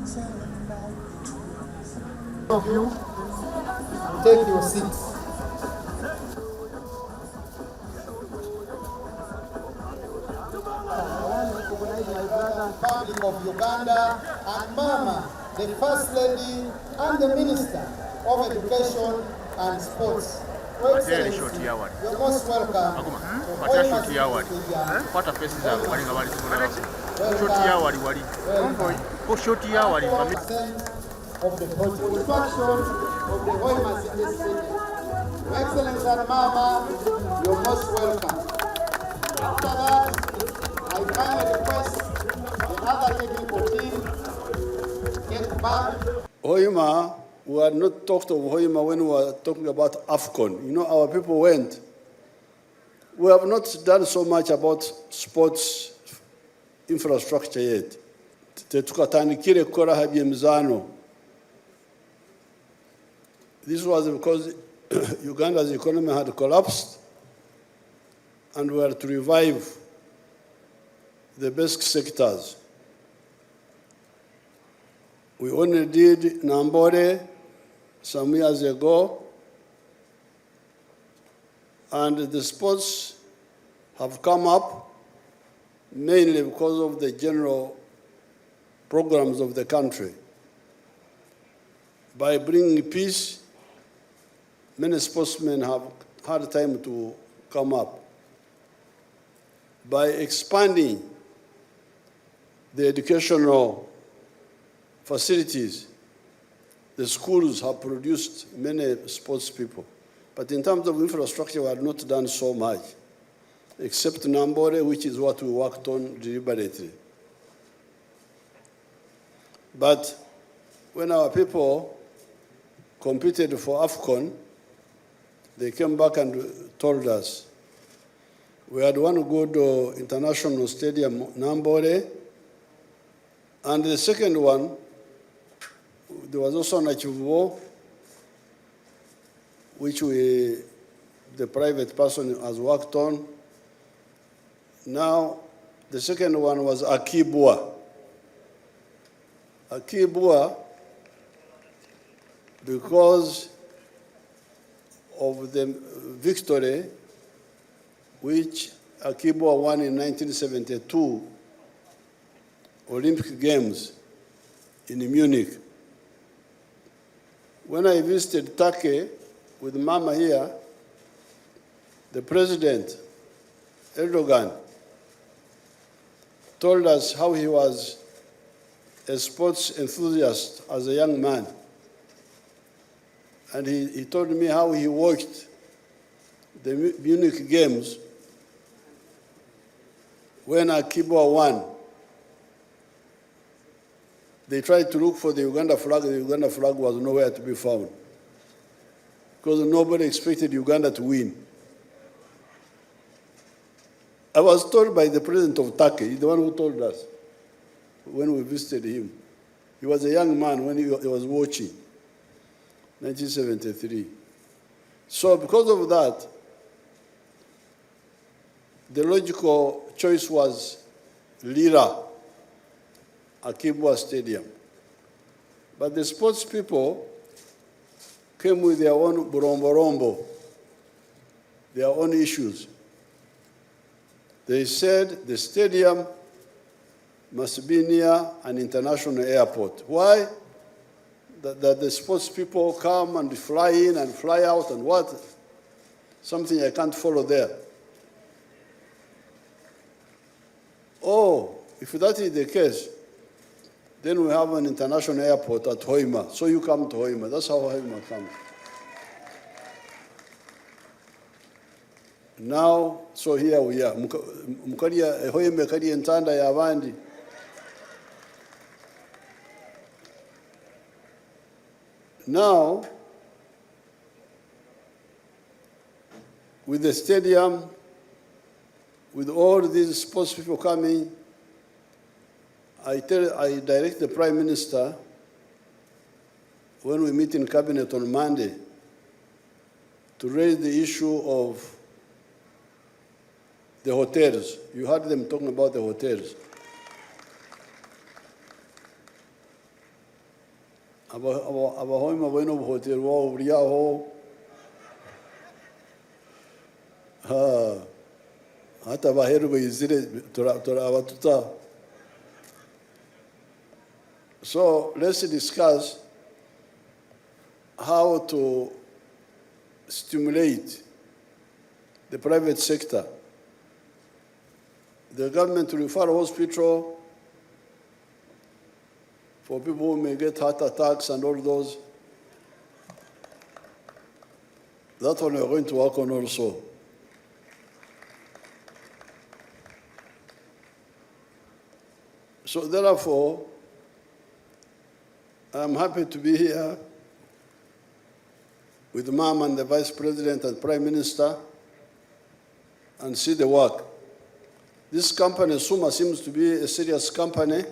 Of you, take your seats. Republic of Uganda, and Mama, the First Lady and the Minister of Education and Sports. Your Excellency, you're most welcome to Hoima City Stadium. Of the project. Construction of the Hoima City Stadium. Your Excellency and Mama, you're most welcome. After that, I kindly request the other technical team get back. Hoima, we had not talked of Hoima when we were talking about AFCON. You know, our people went. We have not done so much about sports infrastructure yet. Tukatandikire kukora habye mzano. This was because Uganda's economy had collapsed and we had to revive the basic sectors. We only did Nambore some years ago, and the sports have come up mainly because of the general programs of the country. By bringing peace, many sportsmen have had time to come up. By expanding the educational facilities, the schools have produced many sports people. But in terms of infrastructure, we have not done so much, except Nambore, which is what we worked on deliberately. But when our people competed for AFCON, they came back and told us, we had one good international stadium, Nambore, and the second one, there was also Nachivuo, which the private person has worked on. Now, the second one was Akibua. Akibua, because of the victory which Akibua won in 1972 Olympic Games in Munich. When I visited Turkey with Mama here, the president, Erdogan, told us how he was a sports enthusiast as a young man. And he told me how he watched the Munich Games when Akibua won. They tried to look for the Uganda flag. The Uganda flag was nowhere to be found because nobody expected Uganda to win. I was told by the president of Turkey, the one who told us when we visited him. He was a young man when he was watching, 1973. So because of that, the logical choice was Lira, Akibua Stadium. But the sports people came with their own boromborombo, their own issues. They said the stadium must be near an international airport. Why? That the sports people come and fly in and fly out and what? Something I can't follow there. Oh, if that is the case, then we have an international airport at Hoima. So you come to Hoima. That's how Hoima comes. Now, so here we are. Hoima kari entanda ya abandi. Now, with the stadium, with all these sports people coming, I direct the Prime Minister, when we meet in Cabinet on Monday, to raise the issue of the hotels. You heard them talking about the hotels. Hoima bueno hotel wa uria ho hata baheru bezire tora abatuta. So let's discuss how to stimulate the private sector. The government to refer hospital for people who may get heart attacks and all those. That's what we're going to work on also. So therefore, I'm happy to be here with the Mom and the Vice President and Prime Minister and see the work. This company, Suma, seems to be a serious company.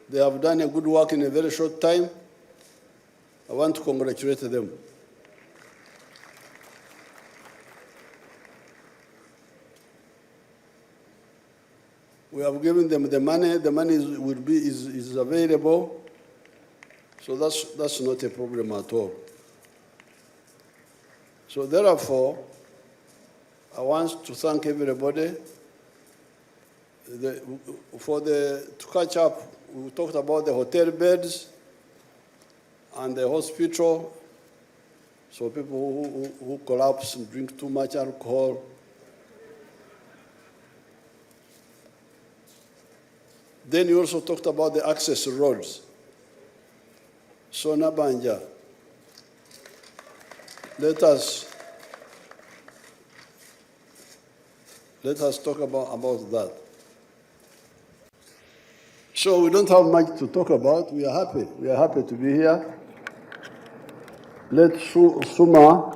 They have done a good work in a very short time. I want to congratulate them. We have given them the money. The money is available, so that's not a problem at all. So therefore, I want to thank everybody. To catch up, we talked about the hotel beds and the hospital. So people who collapse and drink too much alcohol. Then you also talked about the access roads. So Nabanja, let us talk about that. So we don't have much to talk about. We are happy. We are happy to be here. Let Suma.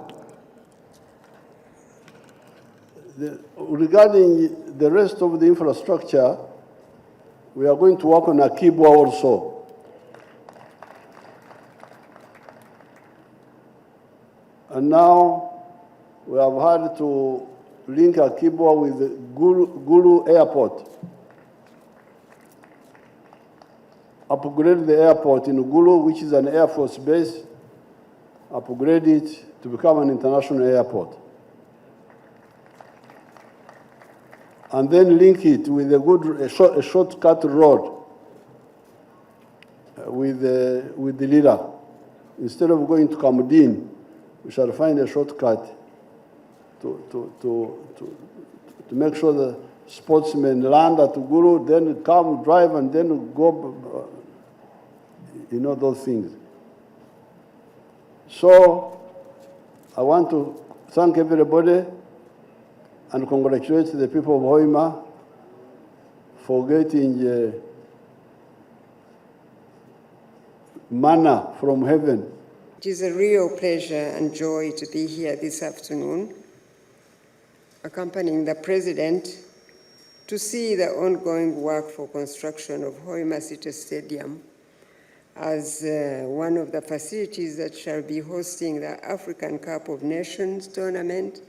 Regarding the rest of the infrastructure, we are going to work on Akibwa also. And now we have had to link Akibwa with the Gulu Airport. Upgrade the airport in Gulu, which is an Air Force base, upgrade it to become an international airport. And then link it with a shortcut road with the Lira. Instead of going to Kamudin, we shall find a shortcut to make sure the sportsmen land at Gulu, then come, drive, and then go, those things. So I want to thank everybody and congratulate the people of Hoima for getting manna from heaven. It is a real pleasure and joy to be here this afternoon, accompanying the President to see the ongoing work for construction of Hoima City Stadium as one of the facilities that shall be hosting the African Cup of Nations tournament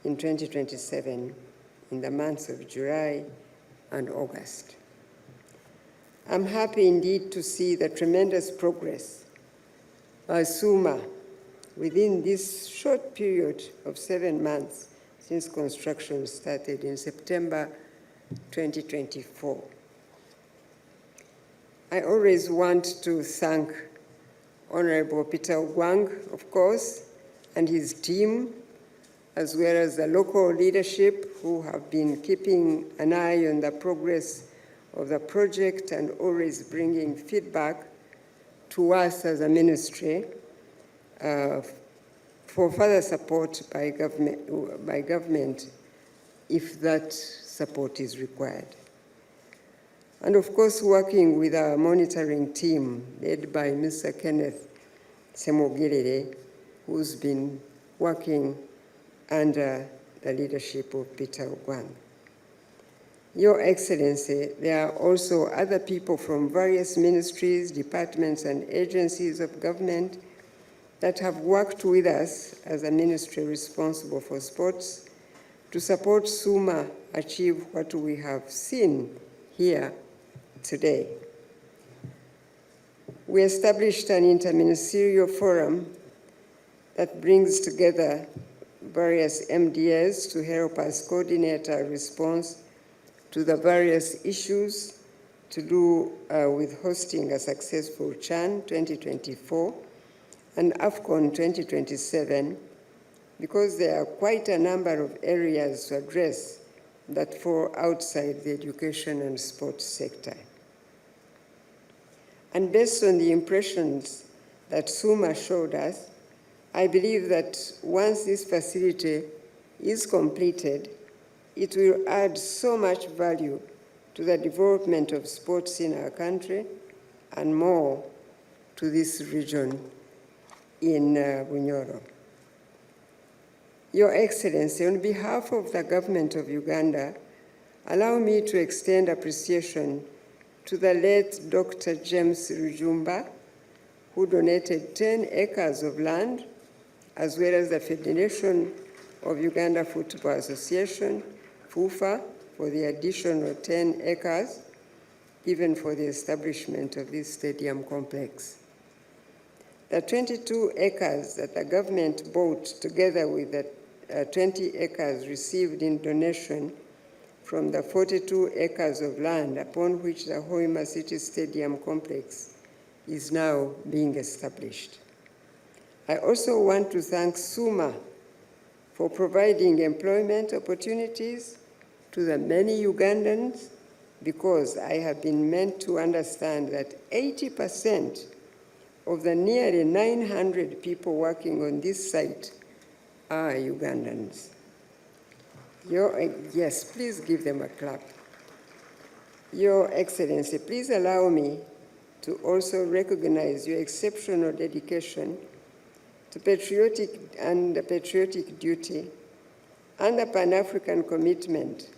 in 2027, in the months of July and August. I'm happy indeed to see the tremendous progress by Suma within this short period of 7 months since construction started in September 2024. I always want to thank Honorable Peter Ogwang, of course, and his team, as well as the local leadership who have been keeping an eye on the progress of the project and always bringing feedback to us as a ministry for further support by government if that support is required. And of course, working with our monitoring team led by Mr. Kenneth Semogirere, who's been working under the leadership of Peter Ogwang. Your Excellency, there are also other people from various ministries, departments, and agencies of government that have worked with us as a ministry responsible for sports to support SUMA achieve what we have seen here today. We established an interministerial forum that brings together various MDAs to help us coordinate our response to the various issues to do with hosting a successful CHAN 2024 and AFCON 2027, because there are quite a number of areas to address that fall outside the education and sports sector. And based on the impressions that SUMA showed us, I believe that once this facility is completed, it will add so much value to the development of sports in our country and more to this region in Bunyoro. Your Excellency, on behalf of the government of Uganda, allow me to extend appreciation to the late Dr. James Rujumba, who donated 10 acres of land, as well as the Federation of Uganda Football Association, FUFA, for the additional 10 acres, given for the establishment of this stadium complex. The 22 acres that the government bought, together with the 20 acres received in donation from the 42 acres of land upon which the Hoima City Stadium complex is now being established. I also want to thank SUMA for providing employment opportunities to the many Ugandans, because I have been meant to understand that 80% of the nearly 900 people working on this site are Ugandans. Yes, please give them a clap. Your Excellency, please allow me to also recognize your exceptional dedication to patriotic duty and a Pan-African commitment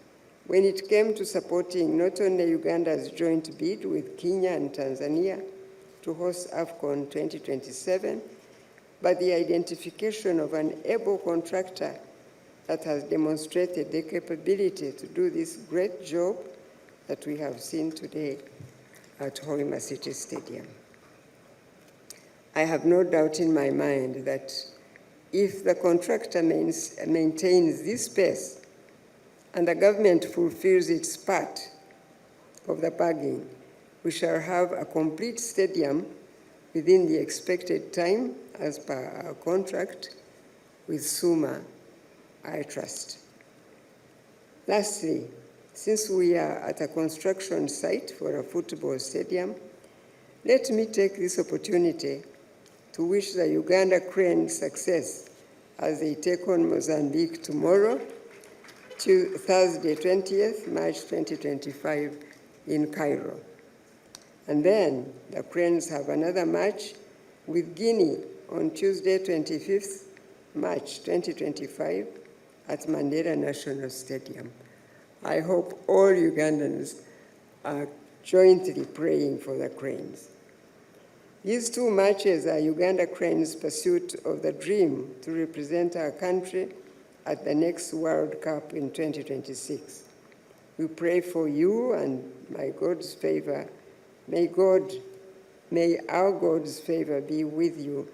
when it came to supporting not only Uganda's joint bid with Kenya and Tanzania to host AFCON 2027, but the identification of an able contractor that has demonstrated the capability to do this great job that we have seen today at Hoima City Stadium. I have no doubt in my mind that if the contractor maintains this pace and the government fulfills its part of the bargain, we shall have a complete stadium within the expected time as per our contract with SUMA, I trust. Lastly, since we are at a construction site for a football stadium, let me take this opportunity to wish the Uganda Cranes success as they take on Mozambique tomorrow, Thursday, 20th March 2025 in Cairo. And then the Cranes have another match with Guinea on Tuesday, 25th March 2025 at Mandela National Stadium. I hope all Ugandans are jointly praying for the Cranes. These two matches are Uganda Cranes' pursuit of the dream to represent our country at the next World Cup in 2026. We pray for you, and may God's favor, may our God's favor be with you